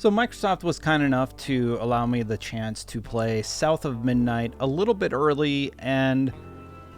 So Microsoft was kind enough to allow me the chance to play South of Midnight a little bit early, and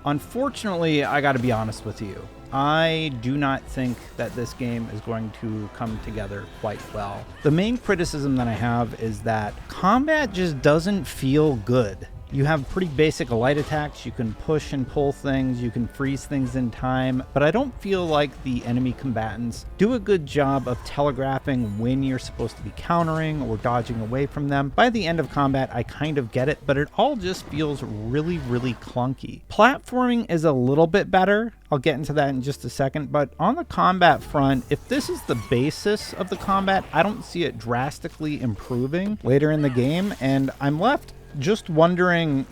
unfortunately, I gotta be honest with you, I do not think that this game is going to come together quite well. The main criticism that I have is that combat just doesn't feel good. You have pretty basic light attacks, you can push and pull things, you can freeze things in time, but I don't feel like the enemy combatants do a good job of telegraphing when you're supposed to be countering or dodging away from them. By the end of combat, I kind of get it, but it all just feels really, really clunky. Platforming is a little bit better. I'll get into that in just a second, but on the combat front, if this is the basis of the combat, I don't see it drastically improving later in the game, and I'm left just wondering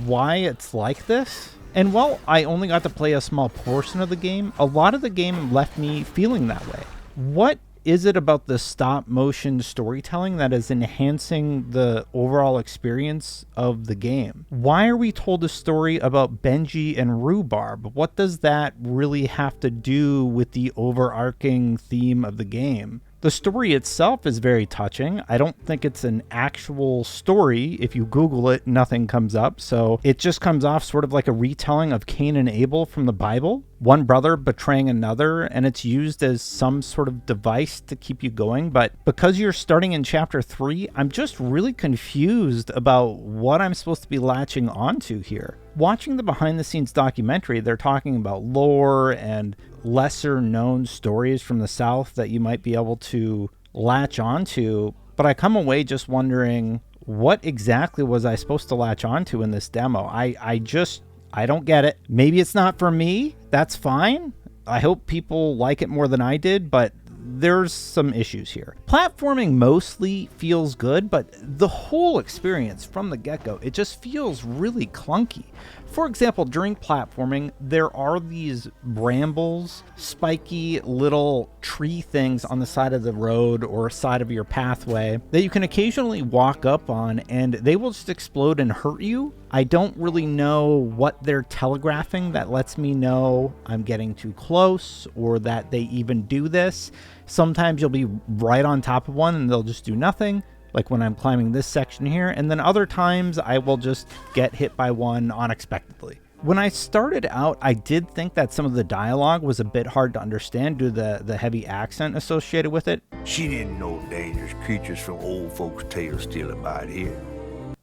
why it's like this. And while I only got to play a small portion of the game, a lot of the game left me feeling that way. What is it about the stop motion storytelling that is enhancing the overall experience of the game? Why are we told a story about Benji and Rhubarb? What does that really have to do with the overarching theme of the game? The story itself is very touching. I don't think it's an actual story. If you Google it, nothing comes up. So it just comes off sort of like a retelling of Cain and Abel from the Bible. One brother betraying another, and it's used as some sort of device to keep you going. But because you're starting in chapter 3, I'm just really confused about what I'm supposed to be latching onto here. Watching the behind the scenes documentary, they're talking about lore and lesser known stories from the South that you might be able to latch onto. But I come away just wondering, what exactly was I supposed to latch onto in this demo? I don't get it. Maybe it's not for me. That's fine. I hope people like it more than I did, but there's some issues here. Platforming mostly feels good, but the whole experience from the get-go, it just feels really clunky. For example, during platforming, there are these brambles, spiky little tree things on the side of the road or side of your pathway that you can occasionally walk up on, and they will just explode and hurt you. I don't really know what they're telegraphing that lets me know I'm getting too close or that they even do this. Sometimes you'll be right on top of one and they'll just do nothing, like when I'm climbing this section here, and then other times I will just get hit by one unexpectedly. When I started out, I did think that some of the dialogue was a bit hard to understand due to the heavy accent associated with it. She didn't know dangerous creatures from old folks' tales still abide here.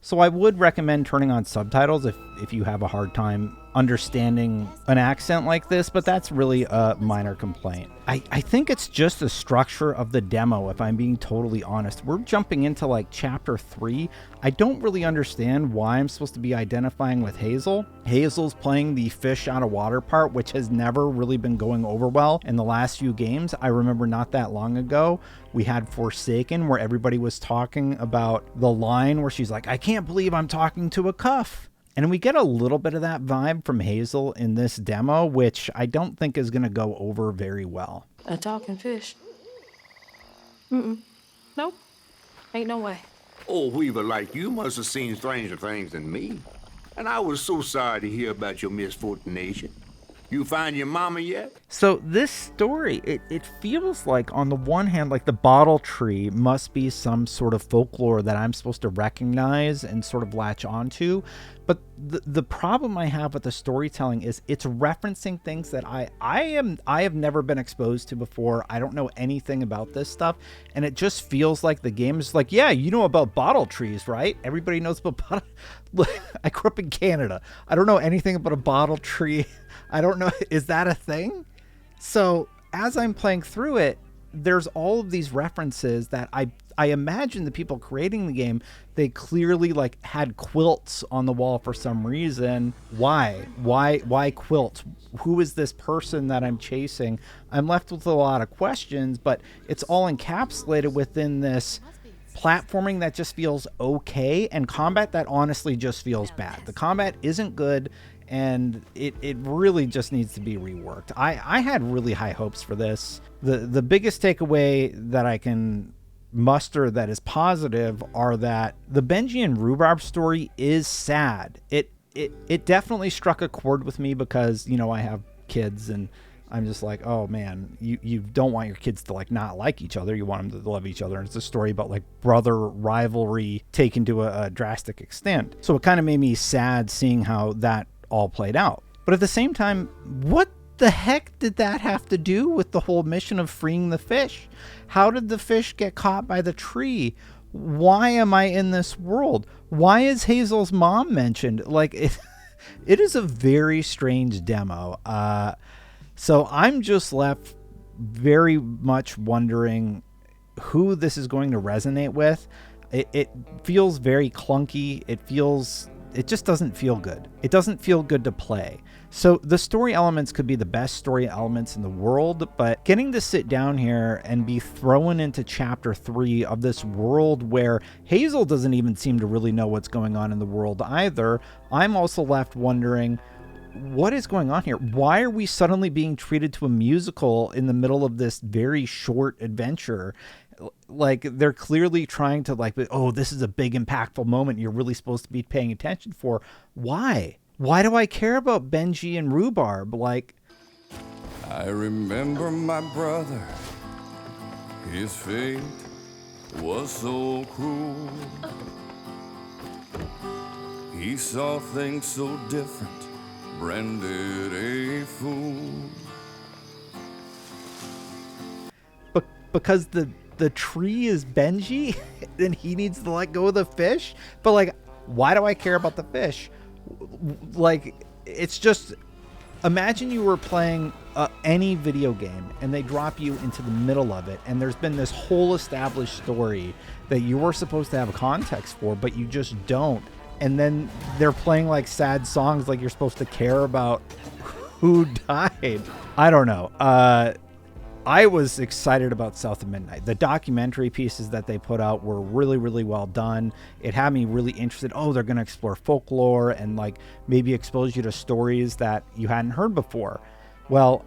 So I would recommend turning on subtitles if you have a hard time understanding an accent like this, but that's really a minor complaint. I think it's just the structure of the demo, if I'm being totally honest. We're jumping into like chapter 3. I don't really understand why I'm supposed to be identifying with Hazel. Hazel's playing the fish out of water part, which has never really been going over well in the last few games. I remember not that long ago, we had Forsaken, where everybody was talking about the line where she's like, I can't believe I'm talking to a cuff. And we get a little bit of that vibe from Hazel in this demo, which I don't think is going to go over very well. A talking fish? Nope. Ain't no way. Oh, Weaver, like you must have seen stranger things than me. And I was so sorry to hear about your misfortunation. You find your mama yet? So this story, it feels like, on the one hand, like the bottle tree must be some sort of folklore that I'm supposed to recognize and sort of latch onto. But the problem I have with the storytelling is it's referencing things that I have never been exposed to before. I don't know anything about this stuff. And it just feels like the game is like, yeah, you know about bottle trees, right? Everybody knows about bottle. Look, I grew up in Canada. I don't know anything about a bottle tree. I don't know. Is that a thing? So as I'm playing through it, there's all of these references that I imagine the people creating the game, they clearly like had quilts on the wall for some reason. Why quilts? Who is this person that I'm chasing? I'm left with a lot of questions, but it's all encapsulated within this platforming that just feels okay, and combat that honestly just feels bad. The combat isn't good, and it really just needs to be reworked. I had really high hopes for this. The biggest takeaway that I can muster that is positive are that the Benji and Rhubarb story is sad. It definitely struck a chord with me because, you know, I have kids and I'm just like, oh man, you don't want your kids to like not like each other. You want them to love each other. And it's a story about like brother rivalry taken to a drastic extent. So it kind of made me sad seeing how that all played out. But at the same time, what the heck did that have to do with the whole mission of freeing the fish? How did the fish get caught by the tree? Why am I in this world? Why is Hazel's mom mentioned? Like, it is a very strange demo. So I'm just left very much wondering who this is going to resonate with. It feels very clunky. It just doesn't feel good. It doesn't feel good to play. So the story elements could be the best story elements in the world, but getting to sit down here and be thrown into chapter 3 of this world where Hazel doesn't even seem to really know what's going on in the world either, I'm also left wondering, what is going on here? Why are we suddenly being treated to a musical in the middle of this very short adventure? Like, they're clearly trying to like, oh, this is a big impactful moment you're really supposed to be paying attention for. Why do I care about Benji and Rhubarb? Like, I remember my brother, his fate was so cruel. He saw things so different, branded a fool. Because the tree is Benji and he needs to let go of the fish. But like, why do I care about the fish? Like, it's just, imagine you were playing any video game and they drop you into the middle of it, and there's been this whole established story that you were supposed to have context for, but you just don't. And then they're playing like sad songs like you're supposed to care about who died. I don't know. I was excited about South of Midnight. The documentary pieces that they put out were really, really well done. It had me really interested. Oh, they're going to explore folklore and like maybe expose you to stories that you hadn't heard before. Well,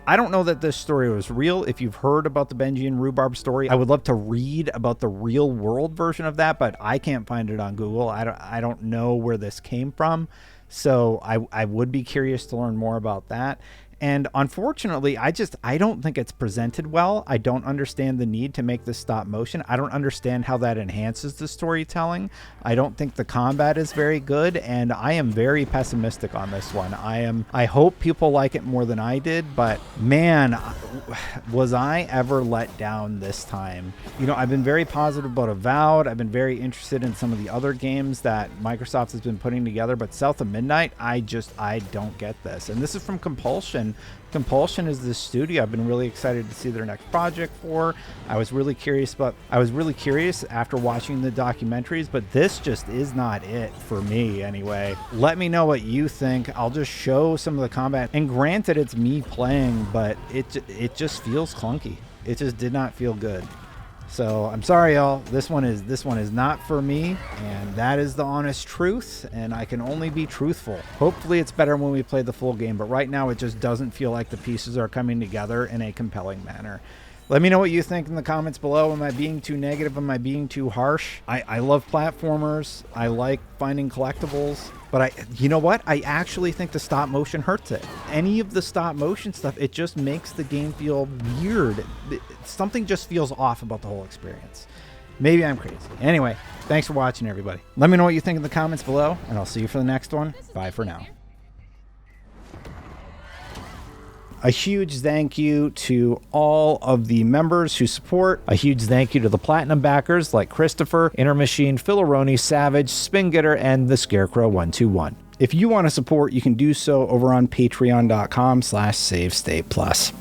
I don't know that this story was real. If you've heard about the Benji and Rhubarb story, I would love to read about the real world version of that, but I can't find it on Google. I don't know where this came from. So I would be curious to learn more about that. And unfortunately, I don't think it's presented well. I don't understand the need to make this stop motion. I don't understand how that enhances the storytelling. I don't think the combat is very good, and I am very pessimistic on this one. I hope people like it more than I did, but man, was I ever let down this time. You know, I've been very positive about Avowed. I've been very interested in some of the other games that Microsoft has been putting together, but South of Midnight, I don't get this. And this is from Compulsion. Compulsion is this studio I've been really excited to see their next project for. I was really curious after watching the documentaries, but this just is not it for me anyway. Let me know what you think. I'll just show some of the combat, and granted it's me playing, but it just feels clunky. It just did not feel good. So I'm sorry, y'all. This one is not for me, and that is the honest truth, and I can only be truthful. Hopefully it's better when we play the full game, but right now it just doesn't feel like the pieces are coming together in a compelling manner. Let me know what you think in the comments below. Am I being too negative? Am I being too harsh? I love platformers. I like finding collectibles. But you know what? I actually think the stop motion hurts it. Any of the stop motion stuff, it just makes the game feel weird. Something just feels off about the whole experience. Maybe I'm crazy. Anyway, thanks for watching, everybody. Let me know what you think in the comments below, and I'll see you for the next one. Bye for now. A huge thank you to all of the members who support. A huge thank you to the platinum backers like Christopher, Inner Machine, Philoroni, Savage, Spingetter, and the Scarecrow 121. If you want to support, you can do so over on patreon.com/SaveStatePlus.